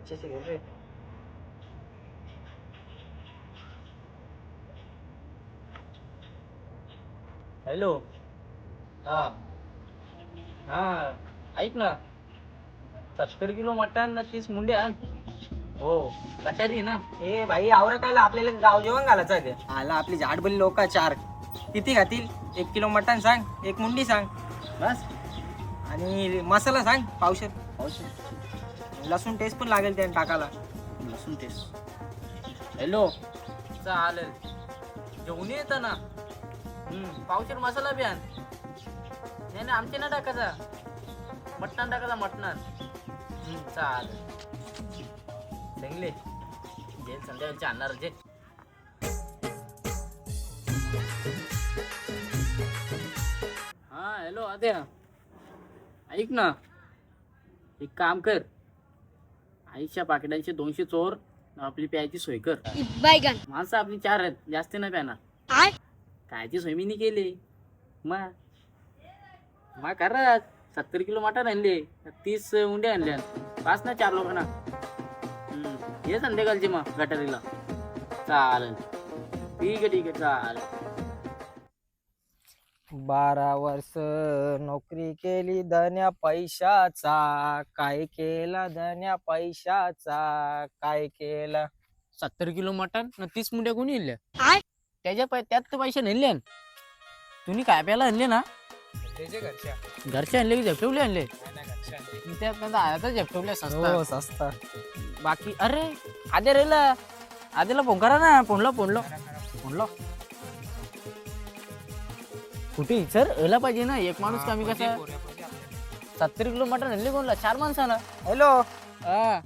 अच्छे से खेल रहे। हॅलो. हा हा, ऐक ना, 70 किलो मटण 30 मुंड्या आण. हो, कशात ना. ए भाई आवरा काय आपल्याला गाव जेवण घालायचं आहे ते. आला आपली झाडबली लोक 4 किती घातील? 1 किलो मटण सांग, 1 मुंडी सांग बस. आणि मसाला सांग पावशेर. पावशेर लसूण टेस्ट पण लागेल त्याने टाकायला. लसूण टेस्ट. हॅलो. चालेल, जेवण येतं ना. पावशेर मसाला बी आण. नाही आमचे ना टाकायचा, मटणान टाकायचा, मटणान. चालेल. चांगले जे संध्याकाळचे आणणार जे. हा हॅलो आद्या, ऐक ना, एक काम कर, आईच्या पाकिटांचे 200 चोर, आपली प्यायची सोय कर. माणसं आपली 4 आहेत, जास्त नाही प्याना. कायची सोय मी नाही केली. मग करा. 70 किलो मटण आणले, 30 उंडे आणल्या, 5 ना 4 लोकांना. ये संध्याकाळची मग गटारीला. चालेल, ठीक आहे चालेल. 12 वर्ष नोकरी केली धन्या पैशाचा, काय केला धन्या पैशाचा, काय केला. 70 किलो मटण 30 मुंड्या कोणी आणल्या? त्यात तर पैसे नेले. तुम्ही काय प्यायला आणले ना? घरचे आणले की झेपटवले आणले? त्यात झेपटवले सस्ता. बाकी अरे आद्याला फोन करा ना. फोनला कुठे सर यायला पाहिजे ना. एक माणूस कमी कसा. 70 किलो मटण आणले कोणला? 4 माणसाला. हॅलो हा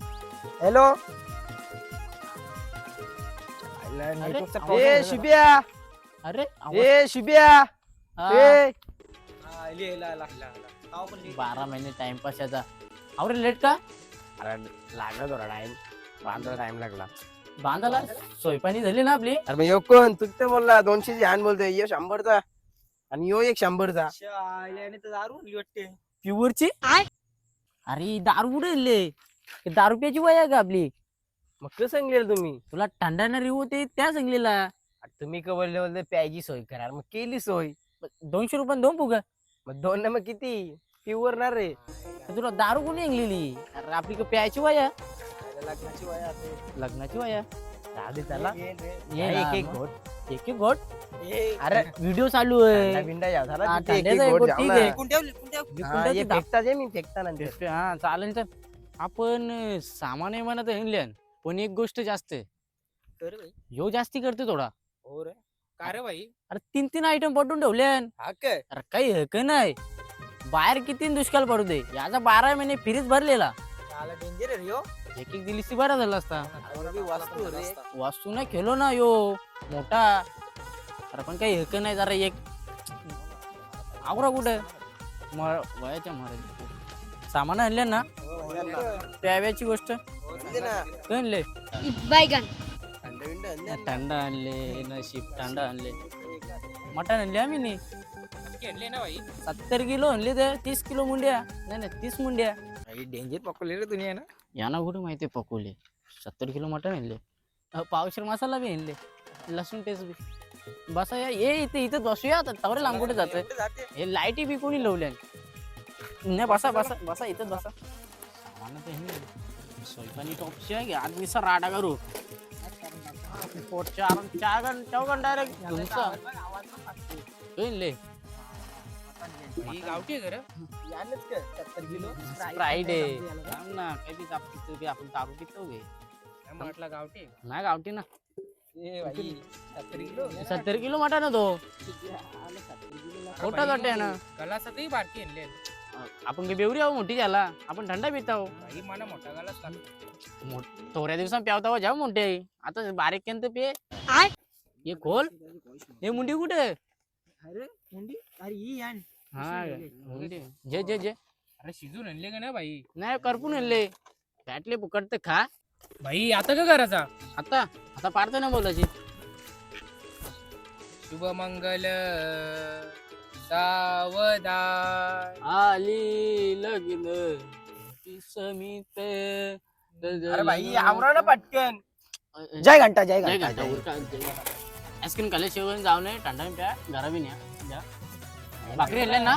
हॅलो. ए शिब्या, अरे ए शिब्या, हा. ए 12 महिने टाइमपास याचा. अरे लेट का? अरे लागला थोडा टाइम, बांधायला टाइम लागला. बांधाला सोयपाणी झाली ना आपली. अरे मग यो कोण तू ते बोलला 200 ची बोलतोय, यो 100चा आणि यो 100चा. वाटते प्युअरची. अरे दारू कुठे आणले? दारू प्याची वय आहे का आपली? मग कसं सांगलेलं तुम्ही? तुला थंडाने रिव होते त्या सांगलेला. तुम्ही का बोलले प्यायची सोय करा, मग केली सोय. 200 रुपये दोन फुगा. मग 2 ना मग किती प्युअर ना रे. तुला दारू कोणी आणलेली? अरे आपली का प्यायची वय आहे? लग्नाची वय आहे. लग्नाची वय आहे. आधी त्याला एक एक घोट. एक घोट. अरे व्हिडिओ चालू आहे. बिंडा जाऊ झाला, हा, तिथे एक थंड्याचा एक एक घोट घोट, ठीक जाऊ आहे. ना. हा, कोणत्या ये ती फेकता जे मी फेकता नंतर. हा चालेल. तर आपण सामान आहे म्हणत आणल्यान, पण एक गोष्ट जास्त आहे. ह्यो जास्ती करते थोडा. हो रे. का रे भाई? अरे 3 आयटम पटून ठेवल्यान. हा काय अरे काही हक नाही. बाहेर किती दुष्काळ पडू दे, याचा 12 महिने फ्रीज भरलेला. डेंजर आहे ह्यो. एक दिली सी बरा झाला असता. वास्तू रे. वास्तू नाही खेळलो ना यो मोठा. अरे पण काही हक नाही. जरा एक आवरा कुठे वयाच्या मारे सामान आणले ना. प्याव्याची गोष्ट आणले, थंड आणले, नशीब थंड आणले. मटण आणले आम्ही नाही. 70 किलो आणले ते 30 किलो मुंड्या. नाही 30 मुंड्या. डेंजर पकडले रे दुनिया ना. यांना कुठे माहिती पकवले. 70 किलो मटण आणले, पावशेर मसाला बी आणले, लसूण टेस्ट बी. बसा या ये इथे बसूया. आता तवरे लांब कुठे जातोय? हे लाईटी बी कोणी लावल्या नाही. बसा बसा बसा इथंच बसा. सोयपाणी टॉपची आहे. आज मी सर राडा करू. चौघण डायरेक्ट गावठी आहे घर. फ्रायडे ना काही आपण दारू पितो गे. म्हटलं गावठी नाही गावठी ना. 70 किलो मटण ना तो. खोटा गट्टे ना. गलासातही बारकी आणले. आपण काही बेवरी आहो मोठी झाला. आपण थंडा पिता हो. मला मोठा गलास थोड्या दिवसांत प्यावता जाऊ मोठे. आता बारीक केंत पे ये खोल. हे मुंडी कुठे? अरे मुंडी. अरे ही आण. हा मुंडी जे जे जे. अरे शिजून आणले का ना भाई? नाही करपून आणले. फॅटले फुकट तर खा भाई. आता का करायचा? आता आता पाडतो ना बोलायची. शुभ मंगल सावधान आली लग्न समित अरे भाई आवरा ना पटकन. जय घंटा जय जय घंटा घंटा आईस्क्रीम खाल्ले शिवाय जाऊ नये थंडा प्या घरा बी न्या भाकरी आणल्या ना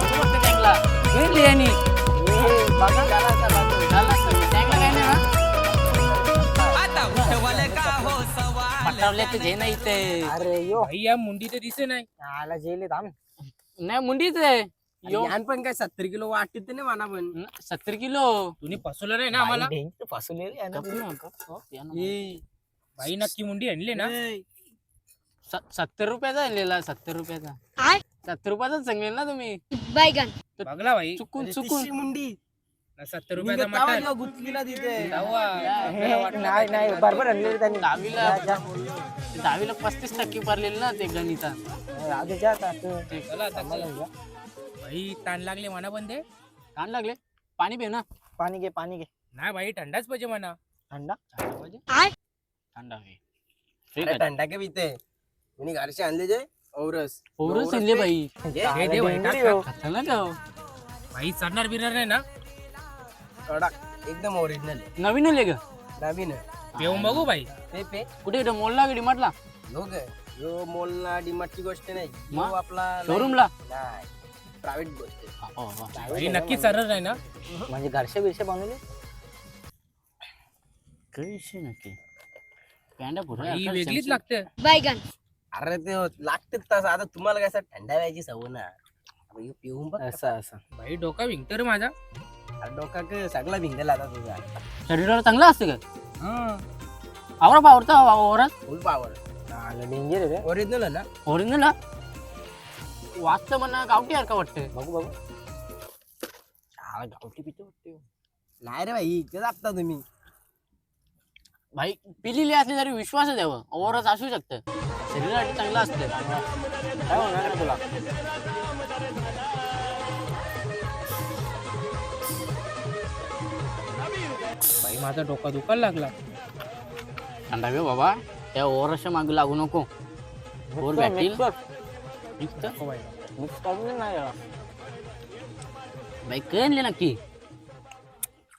घेतली यांनी टँकला काय नाही ना पटवले तर जे नाही ते अरे यो भाई या मुंडी तर दिसे नाही आला जेले थांब नाही मुंडीच आहे यो यान पण काय 70 किलो वाटते ना म्हणा पण 70 किलो तुम्ही फसवलं नाही ना आम्हाला फसवले रे यानं. गप ना, गप. या ना. भाई नक्की मुंडी आणली ना 70 रुपयाचा आणलेला 70 रुपयाचा 70 रुपयाचा सांगेल ना तुम्ही बैगन बघला भाई चुकून तिसरी चुकून मुंडी 70 रुपयाचा मटन गुतली ना तिथे नाही नाही बरोबर आणले रे त्यांनी दहावीला 35% पडलेले ना ते गणिता राहू दे जा आता तू. चला आता चला. भाई ताण लागले म्हणा पण ते कान लागले पाणी पिऊ ना पाणी घे पाणी घे नाही भाई थंडाच पाहिजे म्हणा थंडा थंडा घे. ठीक आहे टंडा के बीते मी घरचे आणले जे औरस पोरच आणले बाई हे दे भाई, टाक, डेंजर टाक. चला का भाई चढणार बिरणार नाही ना कडक एकदम ओरिजिनल नवीन आले का नवीन पिऊन बघू भाई पे पे कुठे इथं मोलला की म्हटला लोक यो मॉलला डीमार्टची गोष्ट नाही मग? यो आपला शोरूमला नाही प्रायव्हेट गोष्ट आहे. भाई नक्की चढणार नाही ना म्हणजे घरचे बिरशे बनवले कैसे नक्की पॅन्डा भाई वेगळीच लागते बैगन अरे ते लागतेच तसं आता तुम्हाला काय असं थंडा व्हायची सवय ना आता ह्यो पिऊन बघ असं असं भाई डोका विंगतो रे माझा अरे डोका का सगळा भिंगला आता तुझा शरीराला चांगलं असतं का आवरा पावरता ओरत फुल पावर डेंजर आहे रे ओरिजिनल आहे ना ओरिजिनल वाचतं म्हणा गावठी सारखं वाटतं बघू बघू गावठी पितो वाटते नाही रे भाई तेच आता तुम्ही भाई पिलेली असली तरी विश्वास द्यावं ओवरच असू शकतं शरीरासाठी चांगलं असतं काय होणार रे तुला भाई माझा डोका दुखायला लागला थंडा घेऊ बाबा त्या ओवरच्या मागे लागू नको ओवर भेटतील निघतं. मिक्स करून नाही बाई काय आणले नक्की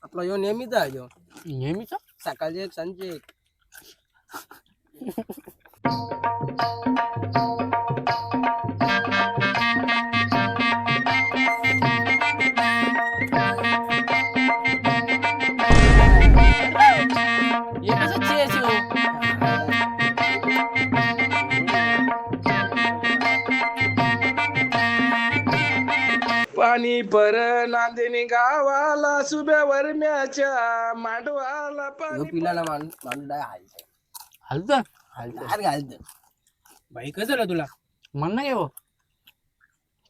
आपला यो नेहमीचा आहे यो नेहमीच सकाळचे एक सांजचे एक हे कसं चेस हो पाणी पर नांदेणी गावाला सुब्यावर म्याच्या मांडवाला यो पाणी पिला ना माणूस माणूस डाय हालत हलतं हात घालत भाई कसं झालं तुला म्हणणं घे हो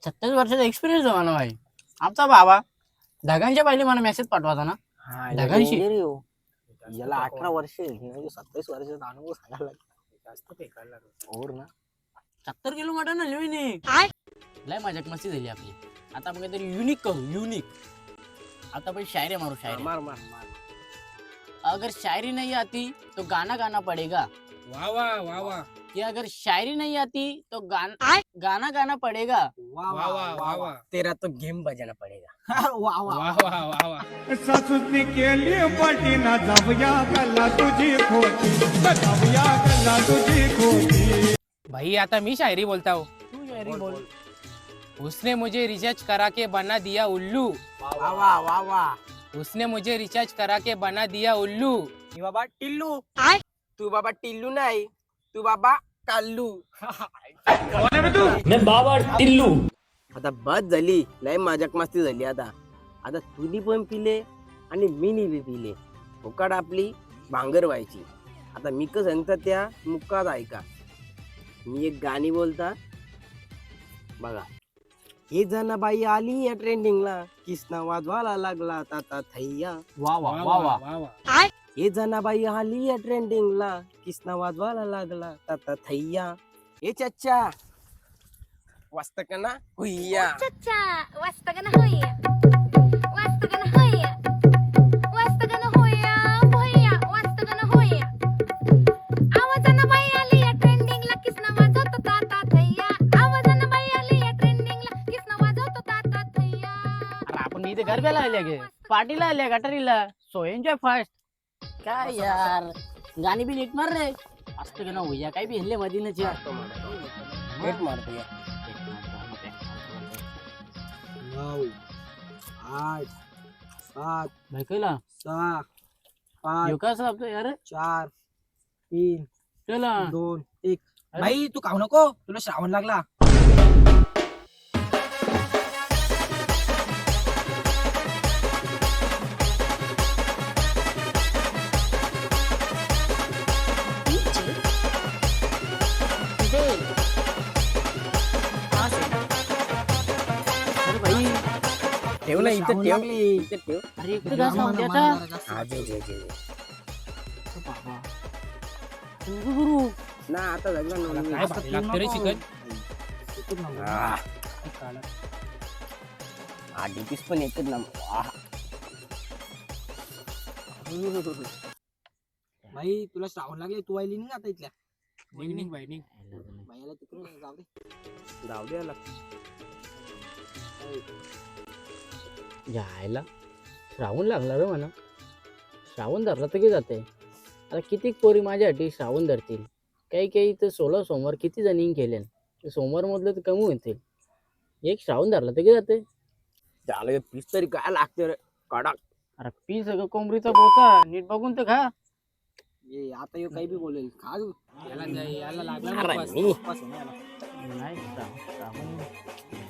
27 वर्षाचा एक्सपिरियन्स आहे मला भाई आमचा बाबा ढगांच्या पहिले मला मेसेज पाठवायचा ना ढगांशी याला 18 वर्ष 27 वर्षाचा अनुभव सांगायला लागला जास्त बेकार लागलं और ना 70 किलो मटन आणले मी नाही लय मजाक मस्ती झाली आपली आता आपण काहीतरी युनिक करू युनिक आता आपण शायरी मारू शायरी मार मार मार अगर शायरी नहीं आती तो गाना गाना पड़ेगा वा वा वा वा कि अगर शायरी नहीं आती तो गाना गाना पड़ेगा वाह वा वा वा वा तेरा तो गेम बजाना पडेगा वाह वाह वा वा वा वा सासूनी केली पाठीना जाऊया गल्ला तुझी खोटी जाऊया गल्ला तुझी खोटी भाई आता मी शायरी बोलता हूँ तू शायरी बोल उसने मुझे रिचार्ज करा के बना दिया उल्लू वाह वाह वाह वाह उसने मुझे रिचार्ज करा के बना दिया उल्लू मी बाबा टिल्लू तू बाबा टिल्लू नाही तू बाबा काल्लू आता बस झाली लय मजाक मस्ती झाली आता आता तुनी पण पिले आणि मीनी बी पिले फुकाट आपली भांगर व्हायची आता मी कसं सांगता त्या मुक्कात ऐका मी एक गाणी बोलता बघा हे जनाबाई आली या ट्रेंडिंगला किसना वाजवायला लागला ताता थैया वा वा वा वा वा वा वा वा हे जनाबाई आली या ट्रेंडिंगला किसना वाजवायला लागला ताता थैया हे चच्चा वाजत का ना हुईया चच्चा वाजता का ना होया वाजता का ना होया वाजता का ना होया भैया वाजता का ना होया आवाजानं बाई आली या ट्रेंडिंगला किसना वाजवतो ताता थैया आवाजानं बाई आली या ट्रेंडिंगला किसना वाजवतो ताता कुठे आल्या गे पार्टीला आल्या गटारीला सो एन्जॉय फास्ट काय यार गाणी बी नीट मार रे असतं का ना भैया काय बी हल्ले मधीनच यार नेट मारतो या. 9 8 7 भाई कैला 6 5 यो कसं आपलं यार 4 3 चला 2 1. भाई तू खाऊ नको तुला श्रावण लागला. अरे भाई ठेव ना इथं ठेव इथं ठेव. अरे इकडे का साऊंड याचा हा जे जे जे बाबा तुझं गुरु ना आता झालं ना काय भारी लागतं रे चिकन हा डीपीस पण एकच ना. भाई तुला श्रावण लागले तू आली नाही आता इथल्या निघ भाई निघ बायाला तिकडून जाऊ दे जाऊ दे याला. जायला श्रावण लागला रे म्हणा श्रावण धरला तर की जाते आता किती पोरी माझ्यासाठी श्रावण धरतील काही काही तर 16 सोमवार किती जणी केले सोमवार मधलं तर कमी होतील एक श्रावण धरला तर की जाते झालं पीस तरी काय लागते रे कडक. अरे पी सगळं कोंबडीचा बोचा नीट बघून तर खा ये आता यो काही बी बोलेल खा तू. याला लागला ना अरे उपास. मी. उपास आहे ना याला. नाही श्रावण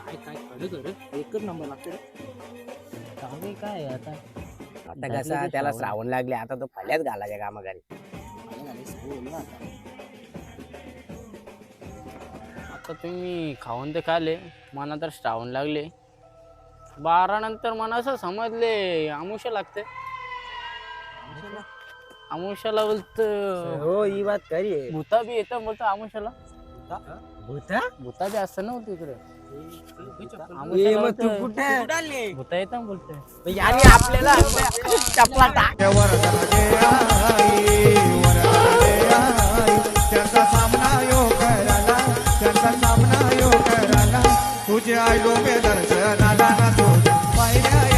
काय कडक रे एकच नंबर लागते रे. श्रावण काय आहे आता आता कसा त्याला श्रावण लागले आता तो फल्याच घालायच्या कामाकारी. आता तुम्ही खाऊन ते खाले मला तर श्रावण लागले 12 नंतर मला असं समजले आमुष्या लागते आमुष्याला बोलत हो ही बात खरी आहे. भूता बी येतं बोलतो आमुष्याला भूता? भूता बी असतं नव्हतं इकडे ये मग तू कुठे भूता येतं बोलतोय याने आपल्याला चपला टाक. त्यांचा सामना यो करायला त्यांचा सामना यो करायला तुझे आयलो दर्शनाला ना तू पाहिल्या